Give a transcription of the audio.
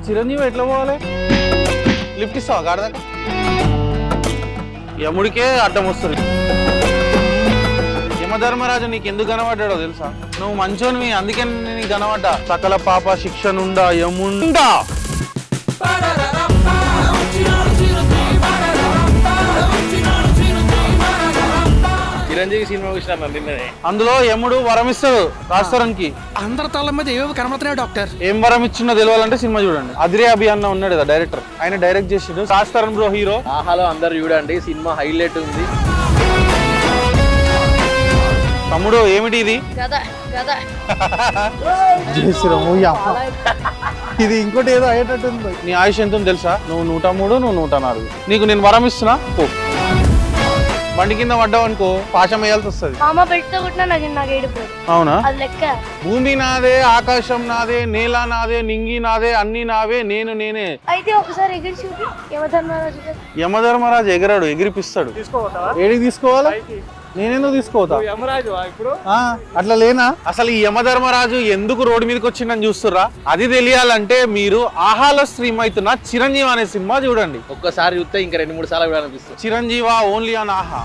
చిరంజీవి ఎట్లా పోవాలి? లిఫ్ట్ ఇస్తావా గాడి దాకా? యముడికే అడ్డం వస్తుంది. యమధర్మరాజు నీకు ఎందుకు కనబడ్డాడో తెలుసా? నువ్వు మంచోనివి, అందుకే నీకు కనబడ్డా. సకల పాప శిక్షనుండా యముండా. చిరంజీవి సినిమా చూసినా నిన్ననే. అందులో యముడు వరం ఇస్తాడు రాస్తారానికి. అందరి తల మీద ఏవో కనబడుతున్నాయి డాక్టర్. ఏం వరం ఇచ్చిందో తెలియాలంటే సినిమా చూడండి. అద్రే అభి అన్న ఉన్నాడు కదా డైరెక్టర్, ఆయన డైరెక్ట్ చేసిండు. రాస్తారన్ బ్రో హీరో. ఆహాలో అందరు చూడండి, సినిమా హైలైట్ ఉంది. తమ్ముడు ఏమిటి ఇది? ఇది ఇంకోటి ఏదో అయ్యేటట్టుంది. నీ ఆయుష్ ఎంత తెలుసా? నువ్వు 103, నువ్వు 104. నీకు నేను వరం ఇస్తున్నా. బండి కింద పడ్డావు అనుకో పాశం వేయాల్సి వస్తుంది. అవునా? భూమి నాదే, ఆకాశం నాదే, నేల నాదే, నింగి నాదే, అన్ని నావే, నేనే. అయితే ఒకసారి ఎగిరి చూపి యమధర్మరాజు. యమధర్మరాజు ఎగరాడు, ఎగిరిపిస్తాడు. ఏడికి తీసుకోవాలా? నేనెందుకు తీసుకోవతా? అట్లా లేనా? అసలు ఈ యమధర్మరాజు ఎందుకు రోడ్డు మీదకి వచ్చిందని చూస్తుర్రా? అది తెలియాలంటే మీరు ఆహాలో స్ట్రీమ్ అవుతున్న చిరంజీవి అనే సినిమా చూడండి. ఒక్కసారి చూస్తే ఇంకా 2-3 సార్లు కూడా అనిపిస్తుంది. చిరంజీవా ఓన్లీ ఆన్ ఆహా.